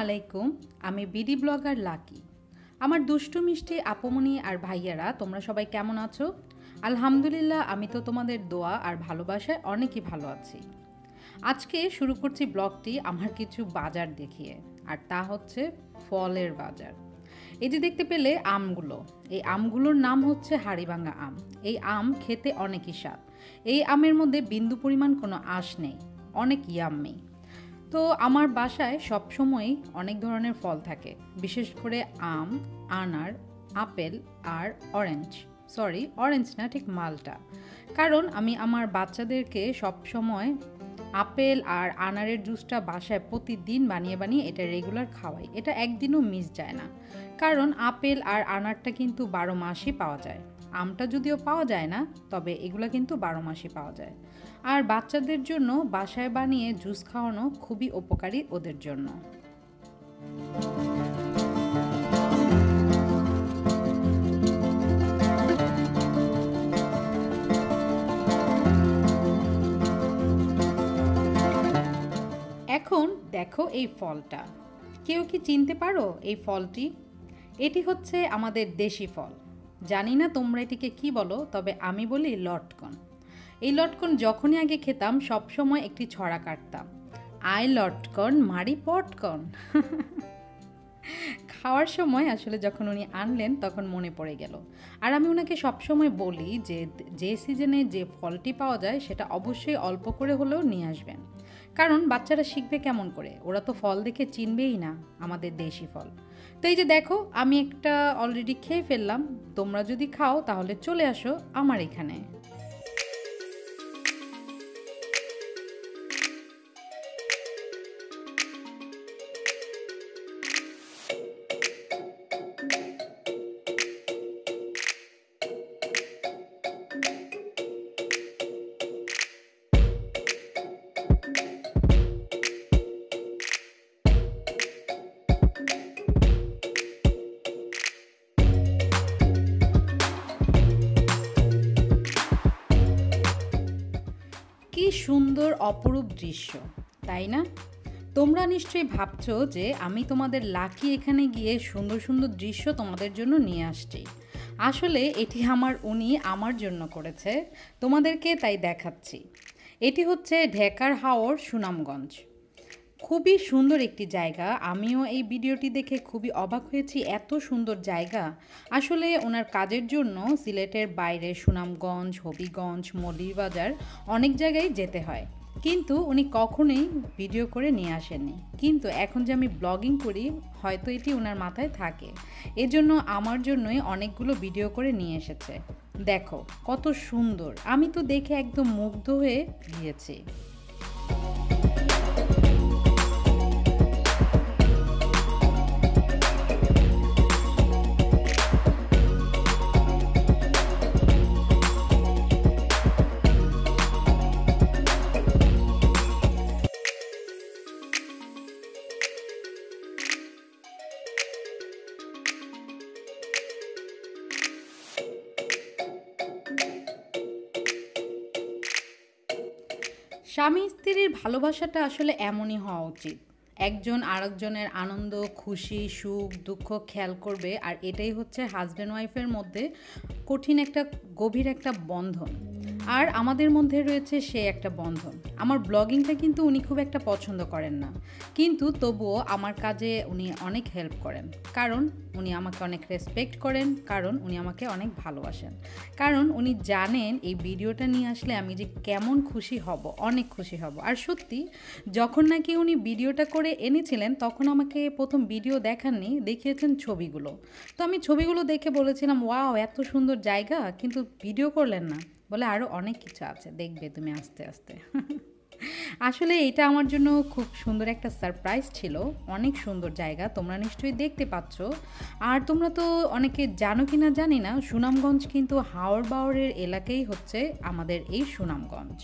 আলাইকুম, আমি BD blogger lucky. আমার দুষ্টু মিষ্টি আপুমনি আর ভাইয়ারা তোমরা সবাই কেমন আছো? আলহামদুলিল্লাহ, আমি তো তোমাদের দোয়া আর ভালোবাসায় অনেকই ভালো আছি। আজকে শুরু করছি ব্লগটি আমার কিছু বাজার দেখিয়ে, আর তা হচ্ছে ফলের বাজার। এই যে দেখতে পেলে আমগুলো, এই আমগুলোর নাম হচ্ছে হাড়িভাঙা আম। এই আম খেতে অনেকই স্বাদ। এই আমের মধ্যে বিন্দু পরিমাণ কোনো আঁশ নেই, অনেক ইয়াম্মি। তো আমার বাসায় সবসময়ই অনেক ধরনের ফল থাকে, বিশেষ করে আম, আনার, আপেল আর অরেঞ্জ না, ঠিক মালটা। কারণ আমি আমার বাচ্চাদেরকে সবসময় আপেল আর আনারের জুসটা বাসায় প্রতিদিন বানিয়ে বানিয়ে এটা রেগুলার খাওয়াই। এটা একদিনও মিস যায় না, কারণ আপেল আর আনারটা কিন্তু 12 মাসই পাওয়া যায়। আমটা যদিও পাওয়া যায় না, তবে এগুলো কিন্তু 12 মাসই পাওয়া যায়। আর বাচ্চাদের জন্য বাসায় বানিয়ে জুস খাওয়ানো খুবই উপকারী ওদের জন্য। এখন দেখো এই ফলটা, কেউ কি চিনতে পারো এই ফলটি? এটি হচ্ছে আমাদের দেশি ফল। জানি না তোমরা এটিকে কি বলো, তবে আমি বলি লটকন। এই লটকন যখনই আগে খেতাম সবসময় একটি ছড়া কাটতাম, আই লটকন মারি পটকন। খাওয়ার সময় আসলে যখন উনি আনলেন তখন মনে পড়ে গেল। আর আমি ওনাকে সবসময় বলি যে সিজনে যে ফলটি পাওয়া যায় সেটা অবশ্যই অল্প করে হলেও নিয়ে আসবেন, কারণ বাচ্চারা শিখবে কেমন করে? ওরা তো ফল দেখে চিনবেই না আমাদের দেশি ফল। তো এই যে দেখো, আমি একটা অলরেডি খেয়ে ফেললাম। তোমরা যদি খাও তাহলে চলে আসো আমার এখানে। কি সুন্দর অপরূপ দৃশ্য, তাই না? তোমরা নিশ্চয়ই ভাবছো যে আমি তোমাদের লাকি এখানে গিয়ে সুন্দর সুন্দর দৃশ্য তোমাদের জন্য নিয়ে আসছি। আসলে এটি উনি আমার জন্য করেছে, তোমাদেরকে তাই দেখাচ্ছি। এটি হচ্ছে ঢাকার হাওর সুনামগঞ্জ। খুবই সুন্দর একটি জায়গা। আমিও এই ভিডিওটি দেখে খুবই অবাক হয়েছি, এত সুন্দর জায়গা। আসলে ওনার কাজের জন্য সিলেটের বাইরে সুনামগঞ্জ, হবিগঞ্জ, মৌলভীবাজার অনেক জায়গায় যেতে হয়, কিন্তু উনি কখনোই ভিডিও করে নিয়ে আসেননি। কিন্তু এখন যে আমি ব্লগিং করি, হয়তো এটি ওনার মাথায় থাকে, এজন্য আমার জন্যই অনেকগুলো ভিডিও করে নিয়ে এসেছে। দেখো কত সুন্দর, আমি তো দেখে একদম মুগ্ধ হয়ে গিয়েছি। স্বামী স্ত্রীর ভালোবাসাটা আসলে এমনই হওয়া উচিত। একজন আরেকজনের আনন্দ, খুশি, সুখ, দুঃখ খেয়াল করবে, আর এটাই হচ্ছে হাজব্যান্ড ওয়াইফের মধ্যে কঠিন একটা গভীর একটা বন্ধন। আর আমাদের মধ্যে রয়েছে সে একটা বন্ধন। আমার ব্লগিংটা কিন্তু উনি খুব একটা পছন্দ করেন না, কিন্তু তবুও আমার কাজে উনি অনেক হেল্প করেন, কারণ উনি আমাকে অনেক রেসপেক্ট করেন, কারণ উনি আমাকে অনেক ভালোবাসেন, কারণ উনি জানেন এই ভিডিওটা নিয়ে আসলে আমি যে কেমন খুশি হব, অনেক খুশি হব। আর সত্যি, যখন নাকি উনি ভিডিওটা করে এনেছিলেন তখন আমাকে প্রথম ভিডিও দেখাননি, দেখিয়েছেন ছবিগুলো। তো আমি ছবিগুলো দেখে বলেছিলাম, ওয়াও এত সুন্দর জায়গা, কিন্তু ভিডিও করলেন না। বলে আরও অনেক কিছু আছে, দেখবে তুমি আস্তে আস্তে। আসলে এটা আমার জন্য খুব সুন্দর একটা সারপ্রাইজ ছিল। অনেক সুন্দর জায়গা, তোমরা নিশ্চয়ই দেখতে পাচ্ছ। আর তোমরা তো অনেকে জানো কি না জানি না, সুনামগঞ্জ কিন্তু হাওর বাওরের এলাকাই হচ্ছে আমাদের এই সুনামগঞ্জ।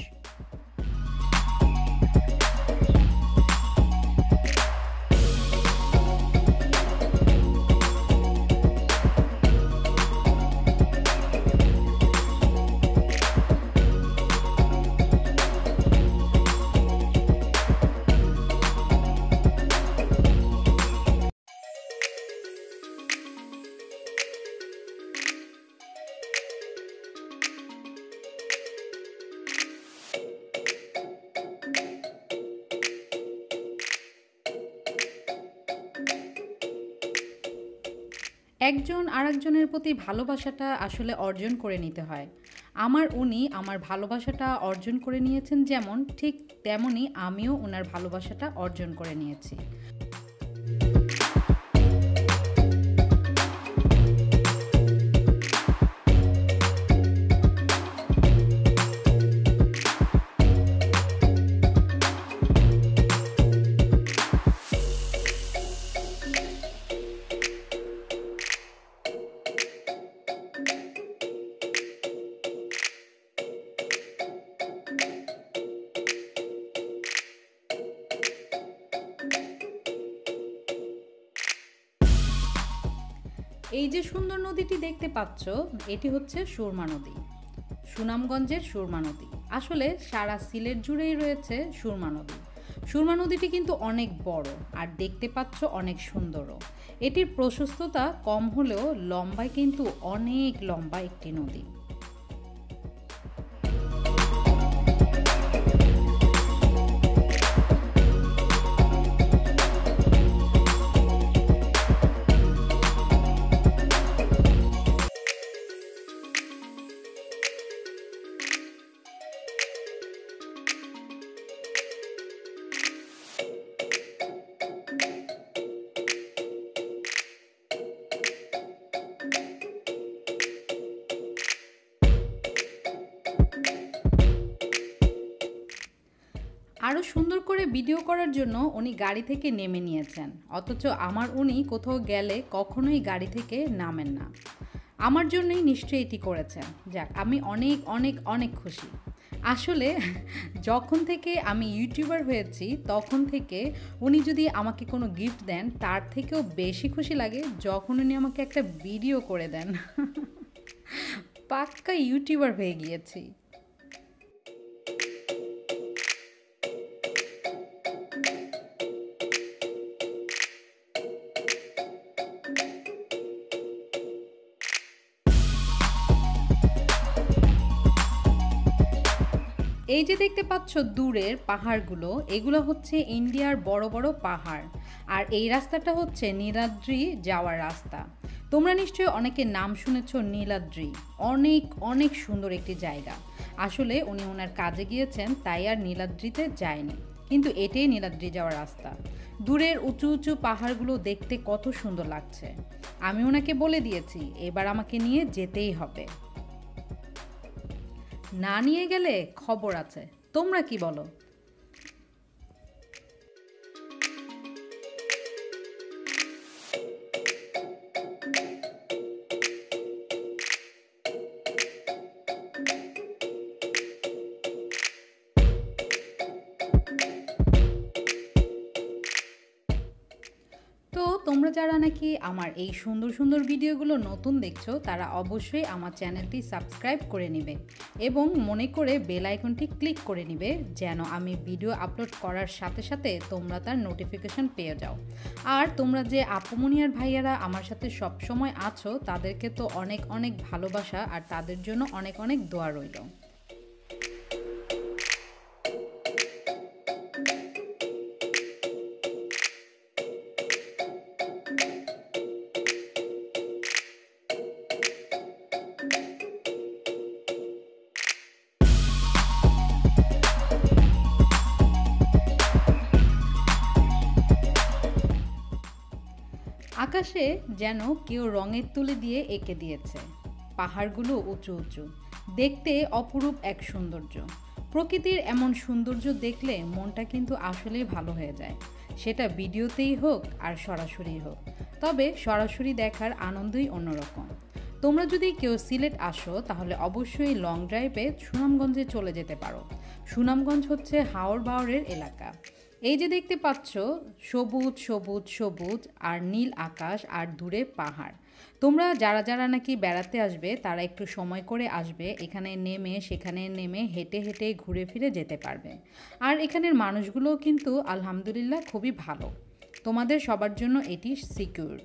একজন আরেকজনের প্রতি ভালোবাসাটা আসলে অর্জন করে নিতে হয়। উনি আমার ভালোবাসাটা অর্জন করে নিয়েছেন যেমন, ঠিক তেমনই আমিও ওনার ভালোবাসাটা অর্জন করে নিয়েছি। এই যে সুন্দর নদীটি দেখতে পাচ্ছ, এটি হচ্ছে সুরমা নদী, সুনামগঞ্জের সুরমা নদী। আসলে সারা সিলেট জুড়েই রয়েছে সুরমা নদী। সুরমা নদীটি কিন্তু অনেক বড় আর দেখতে পাচ্ছ অনেক সুন্দরও। এটির প্রশস্ততা কম হলেও লম্বায় কিন্তু অনেক লম্বা একটি নদী। আরও সুন্দর করে ভিডিও করার জন্য উনি গাড়ি থেকে নেমে নিয়েছেন, অথচ উনি কোথাও গেলে কখনোই গাড়ি থেকে নামেন না। আমার জন্যই নিশ্চয়ই এটি করেছেন। যাক, আমি অনেক অনেক অনেক খুশি। আসলে যখন থেকে আমি ইউটিউবার হয়েছি তখন থেকে উনি যদি আমাকে কোনো গিফট দেন, তার থেকেও বেশি খুশি লাগে যখন উনি আমাকে একটা ভিডিও করে দেন। পাক্কা ইউটিউবার হয়ে গিয়েছি। এই যে দেখতে পাচ্ছ দূরের পাহাড়গুলো, এগুলো হচ্ছে ইন্ডিয়ার বড় বড় পাহাড়। আর এই রাস্তাটা হচ্ছে নীলাদ্রি যাওয়ার রাস্তা। তোমরা নিশ্চয়ই অনেকে নাম শুনেছ নীলাদ্রি। অনেক অনেক সুন্দর একটি জায়গা। আসলে উনি ওনার কাজে গিয়েছেন, তাই আর নীলাদ্রিতে যায়নি, কিন্তু এটাই নীলাদ্রি যাওয়ার রাস্তা। দূরের উঁচু উঁচু পাহাড়গুলো দেখতে কত সুন্দর লাগছে। আমি ওনাকে বলে দিয়েছি এবার আমাকে নিয়ে যেতেই হবে। না নিয়ে গেলে খবর আছে। তোমরা কি বলো? তো তোমরা যারা নাকি আমার এই সুন্দর সুন্দর ভিডিওগুলো নতুন দেখছো, তারা অবশ্যই আমার চ্যানেলটি সাবস্ক্রাইব করে নেবে এবং মনে করে বেল আইকনটি ক্লিক করে নেবে, যেন আমি ভিডিও আপলোড করার সাথে সাথে তোমরা তার নোটিফিকেশন পেয়ে যাও। আর তোমরা যে আপুমনি আর ভাইয়ারা আমার সাথে সব সময় আছো, তাদেরকে তো অনেক অনেক ভালোবাসা আর তাদের জন্য অনেক অনেক দোয়া রইল। আকাশে যেন কেউ রঙের তুলি দিয়ে এঁকে দিয়েছে। পাহাড়গুলো উঁচু উঁচু, দেখতে অপরূপ এক সৌন্দর্য। প্রকৃতির এমন সৌন্দর্য দেখলে মনটা কিন্তু আসলেই ভালো হয়ে যায়, সেটা ভিডিওতেই হোক আর সরাসরি হোক। তবে সরাসরি দেখার আনন্দই অন্যরকম। তোমরা যদি কেউ সিলেট আসো, তাহলে অবশ্যই লং ড্রাইভে সুনামগঞ্জে চলে যেতে পারো। সুনামগঞ্জ হচ্ছে হাওর বাওরের এলাকা। এই যে দেখতে পাচ্ছ সবুজ সবুজ সবুজ আর নীল আকাশ আর দূরে পাহাড়। তোমরা যারা যারা নাকি বেড়াতে আসবে, তারা একটু সময় করে আসবে। এখানে নেমে সেখানে নেমে হেঁটে হেঁটে ঘুরে ফিরে যেতে পারবে। আর এখানের মানুষগুলোও কিন্তু আলহামদুলিল্লাহ খুবই ভালো। তোমাদের সবার জন্য এটি সিকিউর।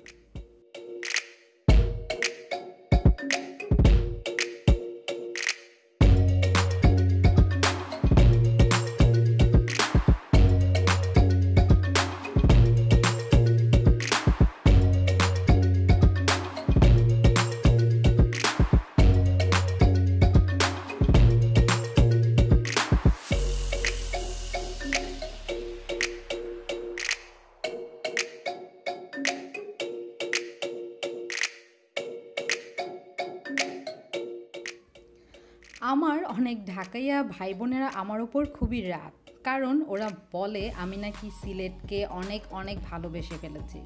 আমার অনেক ঢাকাইয়া ভাই বোনেরা আমার ওপর খুবই রাগ, কারণ ওরা বলে আমি নাকি সিলেটকে অনেক অনেক ভালোবেসে ফেলেছি।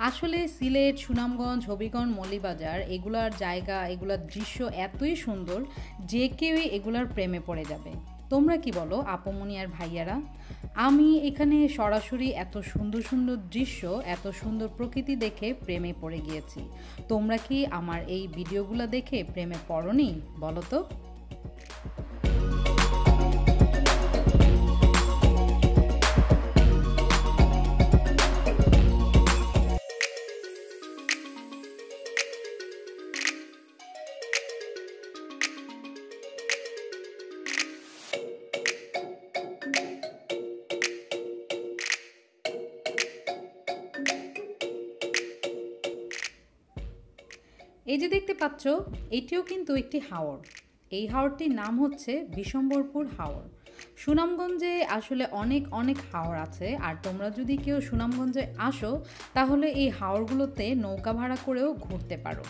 আসলে সিলেট, সুনামগঞ্জ, হবিগঞ্জ, মৌলভীবাজার এগুলার জায়গা, এগুলার দৃশ্য এতই সুন্দর যে কেউই এগুলার প্রেমে পড়ে যাবে। তোমরা কি বলো আপুমনি আর ভাইয়ারা? আমি এখানে সরাসরি এত সুন্দর সুন্দর দৃশ্য, এত সুন্দর প্রকৃতি দেখে প্রেমে পড়ে গিয়েছি। তোমরা কি আমার এই ভিডিওগুলো দেখে প্রেমে পড়োনি বলো তো? এই যে দেখতে পাচ্ছ, এটিও কিন্তু একটি হাওর। এই হাওরটির নাম হচ্ছে বিশম্বরপুর হাওর। সুনামগঞ্জে আসলে অনেক অনেক হাওর আছে, আর তোমরা যদি কেউ সুনামগঞ্জে আসো তাহলে এই হাওরগুলোতে নৌকা ভাড়া করেও ঘুরতে পারো।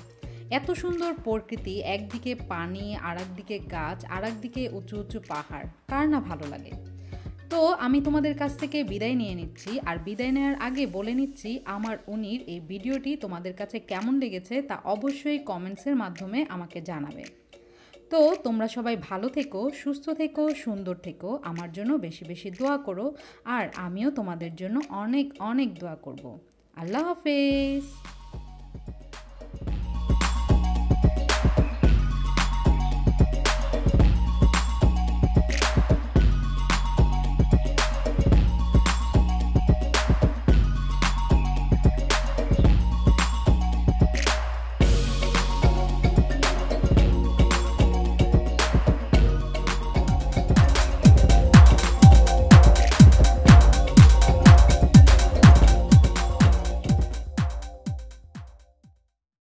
এত সুন্দর প্রকৃতি, একদিকে পানি, আর একদিকে গাছ, আর একদিকে উঁচু উঁচু পাহাড়, কার না ভালো লাগে? তো আমি তোমাদের কাছ থেকে বিদায় নিয়ে নিচ্ছি, আর বিদায় নেওয়ার আগে বলে নিচ্ছি আমার উনির এই ভিডিওটি তোমাদের কাছে কেমন লেগেছে তা অবশ্যই কমেন্টসের মাধ্যমে আমাকে জানাবে। তো তোমরা সবাই ভালো থেকো, সুস্থ থেকো, সুন্দর থেকো, আমার জন্য বেশি বেশি দোয়া করো, আর আমিও তোমাদের জন্য অনেক অনেক দোয়া করব। আল্লাহ হাফেজ।